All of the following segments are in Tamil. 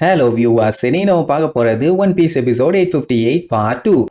Hello viewers, இனி நம்ம பார்க்க போறது One Piece episode 858 part 2.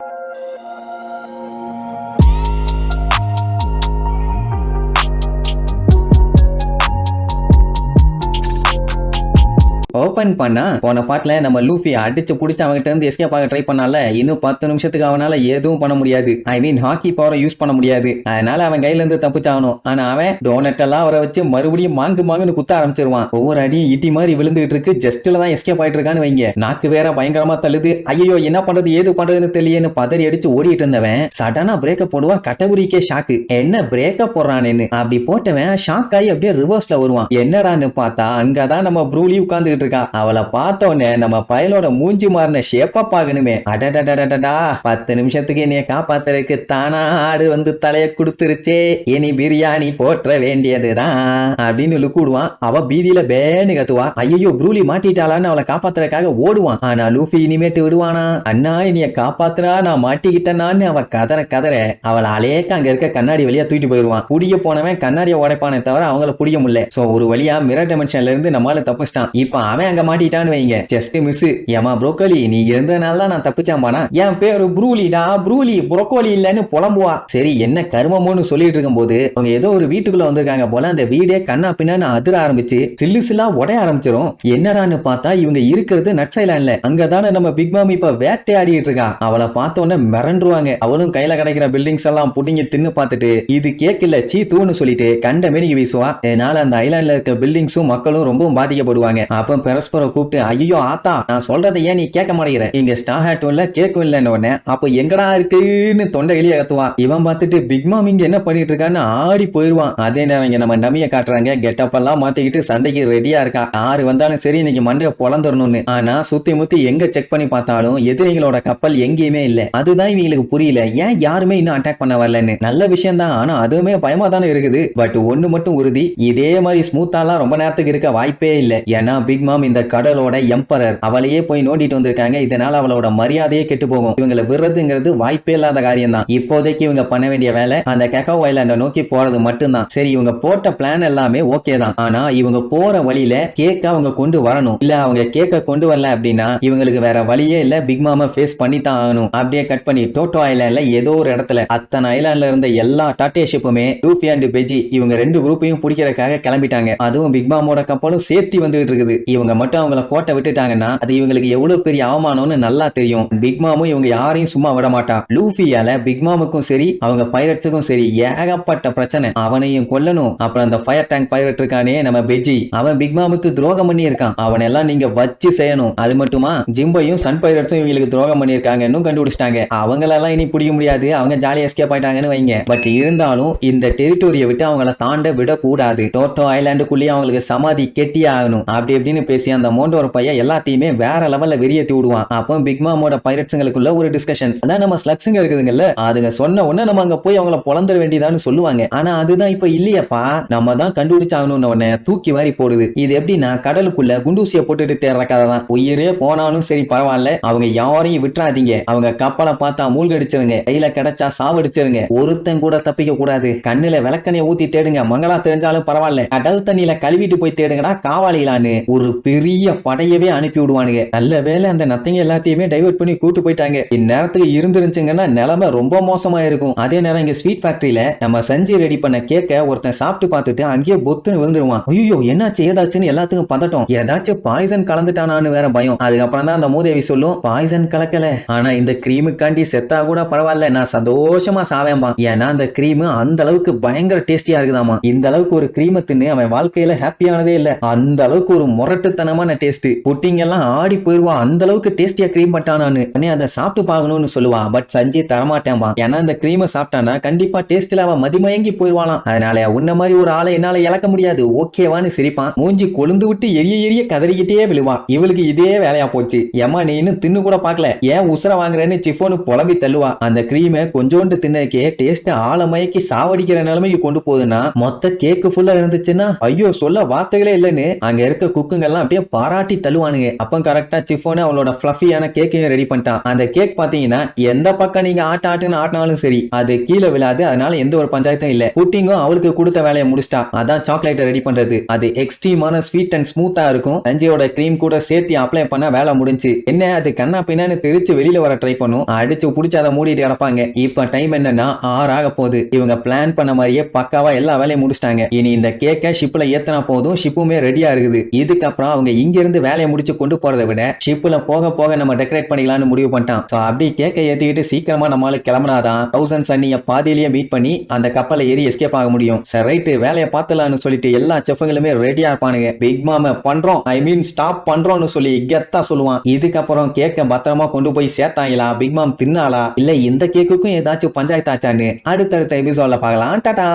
Open பண்ணா போன பாட்டுல நம்ம லூஃபி அடிச்சு புடிச்சு அவங்கிட்ட இருந்து எஸ்கேப் ஆக ட்ரை பண்ணால இன்னும் 10 நிமிஷத்துக்கு அவனால எதுவும் பண்ண முடியாது. ஐ மீன் ஹாக்கி பவரை யூஸ் பண்ண முடியாது. அதனால அவன் கையில இருந்து தப்பிச்சாகணும். ஆனா அவன் டோனட் எல்லாம் அவரை வச்சு மறுபடியும் மாங்குன்னு குத்த ஆரம்பிச்சிருவான். ஒவ்வொரு அடியும் இட்டி மாதிரி விழுந்துகிட்டு இருக்கு. ஜஸ்ட்ல தான் எஸ்கேப் ஆயிட்டு இருக்கான்னு வைங்க. நாக்கு வேற பயங்கரமா தள்ளுது. ஐயோ என்ன பண்றது ஏது பண்றதுன்னு தெரியலன்னு பதறி அடிச்சு ஓடிட்டு இருந்தவன் சடனா பிரேக்கப் போடுவான். கட்டகுரிக்கே ஷாக்கு. என்ன பிரேக்கப் போடுறான்னு அப்படி போட்டவன் ஷாக் ஆகி அப்படியே ரிவர்ஸ்ல வருவான். என்னடான்னு பார்த்தா அங்கதான் நம்ம ப்ரூலி உட்கார்ந்துகிட்டு இருக்கா. அவளை பார்த்தோன்னே நம்ம பயலோட மூஞ்சி மாறின ஷேப்பா பாக்கணுமே. அடடடடடா 10 நிமிஷத்துக்கு என்னைய காப்பாத்துறதுக்கு தானா ஆடு வந்து தலைய கொடுத்துருச்சே, இனி பிரியாணி போற்ற வேண்டியதுதான் அப்படின்னு லுக்குடுவான். அவ பீதியில பேன்னு கத்துவா. ஐயோ ப்ரூலி மாட்டிட்டாளான்னு அவளை காப்பாத்துறதுக்காக ஓடுவான். ஆனா லூஃபி இனிமேட்டு விடுவானா? அண்ணா என்னைய காப்பாத்துறா நான் மாட்டிக்கிட்டேனான்னு அவ கதற அவளை அலேக்க அங்க இருக்க கண்ணாடி வழியா தூக்கிட்டு போயிருவான். புடிய போனவன் கண்ணாடியை உடைப்பானே தவிர அவங்கள புடிய முடியல. சோ ஒரு வழியா மிரர் டைமென்ஷன்ல இருந்து நம்மளால தப்பிச்சிட்டான். இப்ப அவன் அங்க மாட்டிட்டான்னு வைங்க. Just miss. ஏமா ப்ரோக்கோலி நீ இருந்தனால தான் நான் தப்பிச்சாம்பானா? என் பேரு ப்ரூலிடா, ப்ரூலி ப்ரோக்கோலி இல்லன்னு புலம்புவா. சரி என்ன கருமமோன்னு சொல்லிட்டு இருக்கும் போது அவங்க ஏதோ ஒரு வீட்டுக்குள்ள வந்திருக்காங்க போல. அந்த வீடே கண்ணா பின்னான்னு அதிர ஆரம்பிச்சு சில்லா உடைய ஆரம்பிச்சிரும். என்னடான்னு பார்த்தா இவங்க இருக்கிறது நட்ஸ் ஐலாண்ட்ல. அங்கதானே நம்ம பிக் மாம் இப்ப வேட்டையாடிட்டு இருக்கா. அவளை பார்த்த உடனே மிரண்டுருவாங்க. அவளும் கையில கிடைக்கிற பில்டிங்ஸ் எல்லாம் புடிங்கி தின்னு பார்த்துட்டு இது கேக்கல சீ தூன்னு சொல்லிட்டு கண்ட மேனிக்கு வீசுவா. இதனால அந்த ஐலாண்ட்ல இருக்க பில்டிங்ஸும் மக்களும் ரொம்ப பாதிக்கப்படுவாங்க. அப்ப பெரஸ்பர கூப்பிட்டு ஐயோ ஆத்தா நான் சொல்றதை ஏன் நீ கேட்க மாட்டேங்கிற? இங்க ஸ்டார் ஹேட்டும் இல்ல கேக்கும் இல்லன்னு உடனே அப்ப எங்கடா இருக்குன்னு தொண்டை எளிய கத்துவான். இவன் பார்த்துட்டு பிக் மாம் இங்க என்ன பண்ணிட்டு இருக்கான்னு ஆடி போயிருவான். அதே நேரம் இங்க நம்ம நமிய காட்டுறாங்க. கெட்டப் எல்லாம் மாத்திக்கிட்டு சண்டைக்கு ரெடியா இருக்கா. யாரு வந்தாலும் சரி இன்னைக்கு மண்டைய பொழந்துடணும்னு. ஆனா சுத்தி முத்தி எங்க செக் பண்ணி பார்த்தாலும் எதிரிகளோட கப்பல் எங்கேயுமே இல்ல. அதுதான் இவங்களுக்கு புரியல, ஏன் யாருமே இன்னும் அட்டாக் பண்ண வரலன்னு. நல்ல விஷயம் தான், ஆனா அதுவுமே பயமா தானே இருக்குது. பட் ஒண்ணு மட்டும் உறுதி, இதே மாதிரி ஸ்மூத்தாலாம் ரொம்ப நேரத்துக்கு இருக்க வாய்ப்பே இல்ல. ஏன்னா பிக் மாம் இந்த கடலோட எம்பரர். அவளையே போய் நோண்டிட்டு வந்திருக்காங்க. இதனால அவளோட மரியாதையே கெட்டு போகும். இவங்களை விடுறதுங்கிறது வாய்ப்பே இல்லாத காரியம் தான். இப்போதைக்கு இவங்க பண்ண வேண்டிய வேலை அந்த கக்காவ் ஐலாண்ட நோக்கி போறது மட்டும்தான். சரி இவங்க போட்ட பிளான் எல்லாமே ஓகே தான். ஆனா இவங்க போற வழியில கேக்க அவங்க கொண்டு வரணும். இல்ல அவங்க கேக்க கொண்டு வரல அப்படின்னா இவங்களுக்கு வேற வழியே இல்ல. பிக் மாம ஃபேஸ் பண்ணி தான் ஆகணும். அப்படியே கட் பண்ணி டோட்டோ ஐலாண்ட்ல ஏதோ ஒரு இடத்துல அத்தனை ஐலாண்ட்ல இருந்த எல்லா டாட்டே ஷிப்புமே லூஃபி அண்ட் பெஜி இவங்க ரெண்டு குரூப்பையும் பிடிக்கிறதுக்காக கிளம்பிட்டாங்க. அதுவும் பிக் மாமோட கப்பலும் சேர்த்தி வந்துகிட்டு இருக்குது. இவங்க மட்டும் அவங்கள கோட்டை விட்டுட்டாங்கன்னா அது இவங்களுக்கு எவ்வளவு பெரிய அவமானம்னு நல்லா தெரியும். பிக் மாமும் இவங்க யாரையும் சும்மா விட மாட்டான். லூஃபியால பிக் மாமுக்கும் சரி அவங்க பைரட்ஸுக்கும் சரி ஏகப்பட்ட பிரச்சனை. அவனையும் கொல்லணும். அப்புறம் அந்த ஃபயர் டேங்க் பைரட் இருக்கானே நம்ம பெஜி, அவன் பிக் மாமுக்கு துரோகம் பண்ணி இருக்கான். அவன் எல்லாம் நீங்க வச்சு செய்யணும். அது மட்டுமா ஜிம்பையும் சன் பைரட்ஸும் இவங்களுக்கு துரோகம் பண்ணிருக்காங்கன்னு கண்டுபிடிச்சிட்டாங்க. அவங்களெல்லாம் இனி பிடிக்க முடியாது. அவங்க ஜாலியா எஸ்கேப் ஆயிட்டாங்கன்னு வைங்க. பட் இருந்தாலும் இந்த டெரிட்டோரியை விட்டு அவங்கள தாண்ட விடக்கூடாது. டோட்டோ ஐலாண்டுக்குள்ளேயே அவங்களுக்கு சமாதி கெட்டியே ஆகணும். அப்படி எப்படின்னு பேசி அந்த மோண்டோர் பையன் எல்லாத்தையுமே வேற லெவல்ல வெறியேத்தி விடுவான். அப்போ பிக் மாமோட பைரட்ஸ்ங்களுக்குள்ள ஒரு டிஸ்கஷன். அதான் நம்ம ஸ்லக்ஸுங்க இருக்குதுங்கல்ல, அதுங்க சொன்ன உடனே நம்ம அங்க போய் அவங்கள பொழந்துட வேண்டியதான்னு சொல்லுவாங்க. ஆனா அதுதான் இப்ப இல்லையப்பா, நம்ம தான் கண்டுபிடிச்சாகணும்னு உடனே தூக்கி வாரி போடுது. இது எப்படின்னா கடலுக்குள்ள குண்டூசியை போட்டுட்டு தேடுற கதை தான். உயிரே போனாலும் சரி பரவாயில்ல, அவங்க யாரையும் விட்டுறாதீங்க. அவங்க கப்பலை பார்த்தா மூழ்கடிச்சிருங்க, கையில கிடைச்சா சாவடிச்சிருங்க. ஒருத்தன் கூட தப்பிக்க கூடாது. கண்ணுல விளக்கணைய ஊத்தி தேடுங்க, மங்களா தெரிஞ்சாலும் பரவாயில்ல. கடல் தண்ணியில கழுவிட்டு போய் தேடுங்கடா காவாளிலான்னு ஒரு பெரிய படையவே அனுப்பி விடுவானுங்க. நல்ல வேலை அந்த நத்திங்க எல்லாத்தையுமே டைவர்ட் பண்ணி கூட்டு போயிட்டாங்க. இந்நேரத்துக்கு இருந்துருச்சுங்கன்னா நிலைமை ரொம்ப மோசமா இருக்கும். அதே நேரம் இங்க ஸ்வீட் ஃபேக்டரியில நம்ம செஞ்சு ரெடி பண்ண கேக்க ஒருத்தன் சாப்பிட்டு பார்த்துட்டு அங்கேயே பொத்துன்னு விழுந்துருவான். ஐயோ என்னாச்சு ஏதாச்சுன்னு எல்லாத்துக்கும் பதட்டம். ஏதாச்சும் பாய்சன் கலந்துட்டானான்னு வேற பயம். அதுக்கப்புறம் தான் அந்த மூதேவி சொல்லும் பாய்சன் கலக்கல, ஆனா இந்த கிரீமுக்காண்டி செத்தா கூட பரவாயில்ல நான் சந்தோஷமா சாவேன்பா. ஏன்னா அந்த கிரீம் அந்த அளவுக்கு பயங்கர டேஸ்டியா இருக்குதாமா. இந்த அளவுக்கு ஒரு கிரீமை தின்னு அவன் வாழ்க்கையில ஹாப்பியானதே இல்ல. அந்த அளவுக்கு ஒரு முரட்டுத்தனமான டேஸ்ட். புட்டிங் எல்லாம் ஆடி போயிருவா. அந்த அளவுக்கு டேஸ்டியா கிரீம் பட்டானான்னு அதை சாப்பிட்டு பார்க்கணும்னு சொல்லுவா. பட் சஞ்சய் தரமாட்டேன்பா. ஏன்னா அந்த கிரீமை சாப்பிட்டானா கண்டிப்பா டேஸ்ட்ல அவன் மதிமயங்கி போயிருவாளாம். அதனால உன்ன மாதிரி ஒரு ஆளை என்னால இழக்க முடியாது ஓகேவான்னு சிரிப்பான். மூஞ்சி கொழுந்து விட்டு எரிய கதறிக்கிட்டே விழுவா. இவளுக்கு இதே வேலையா போச்சு. ஏமா நீ இன்னும் தின்னு கூட பாக்கல, ஏன் உசுர வாங்குறேன்னு சிஃபோனு புலம்பி தள்ளுவா. அந்த கிரீமை கொஞ்சோண்டு தின்னக்கே டேஸ்ட் ஆழமயக்கி சாவடிக்கிற நிலைமைக்கு கொண்டு போகுதுன்னா மொத்த கேக்கு ஃபுல்லா இருந்துச்சுன்னா ஐயோ சொல்ல வார்த்தைகளே இல்லைன்னு அங்க இருக்க குக்குங்க எல்லாம் அப்படியே பாராட்டி தள்ளுவானுங்க. அப்ப கரெக்டா சிஃபோன் அவளோட ஃப்ளஃபியான கேக்கையும் ரெடி பண்ணிட்டான். அந்த கேக் பாத்தீங்கன்னா எந்த பக்கம் நீங்க ஆட்டுன்னு ஆட்டினாலும் சரி அது கீழே விழாது. அதனால எந்த ஒரு பஞ்சாயத்தும் இல்ல. புட்டிங்கும் அவளுக்கு கொடுத்த வேலையை முடிச்சிட்டா. அதான் சாக்லேட்டை ரெடி பண்றது. அது எக்ஸ்ட்ரீமான ஸ்வீட் அண்ட் ஸ்மூத்தா இருக்கும். சஞ்சயோட கிரீம் கூட சேர்த்து அப்ளை பண்ண வேலை முடிஞ்சு. என்ன அது கண்ணா பின்னான்னு தெரிச்சு வெளியில வர ட்ரை பண்ணும். அடிச்சு புடிச்சு அதை மூடிட்டு கிடப்பாங்க. இப்ப டைம் என்னன்னா 6 ஆக போகுது. இவங்க பிளான் பண்ண மாதிரியே பக்காவா எல்லா வேலையும் முடிச்சிட்டாங்க. இனி இந்த கேக்கை ஷிப்ல ஏத்தனா போதும். ஷிப்புமே ரெடியா இருக்குது. இதுக்கப்புறம் அவங்க இங்க இருந்து வேலையை முடிச்சு கொண்டு போறதை விட ஷிப்ல போக போக நம்ம டெக்கரேட் பண்ணிக்கலாம்னு முடிவு பண்ணிட்டான். சோ அப்படி கேக்கை ஏத்திக்கிட்டு சீக்கிரமா நம்மளுக்கு கிளம்பினாதான் தௌசண்ட் சன்னிய பாதியிலேயே மீட் பண்ணி அந்த கப்பலை ஏறி எஸ்கேப் ஆக முடியும். சரி ரைட்டு வேலையை பார்த்தலாம்னு சொல்லிட்டு எல்லா செஃப்ங்களுமே ரெடியா இருப்பானுங்க. பிக் மாம பண்றோம் ஸ்டாப் பண்றோம்னு சொல்லி கெத்தா சொல்லுவான். இதுக்கப்புறம் கேக்க பத்திரமா கொண்டு போய் சேர்த்தாங்களா, பிக் மாம் தின்னாலா, இல்ல இந்த கேக்குக்கும் ஏதாச்சும் பஞ்சாயத்து ஆச்சான்னு அடுத்தடுத்த எபிசோட்ல பார்க்கலாம். டாடா.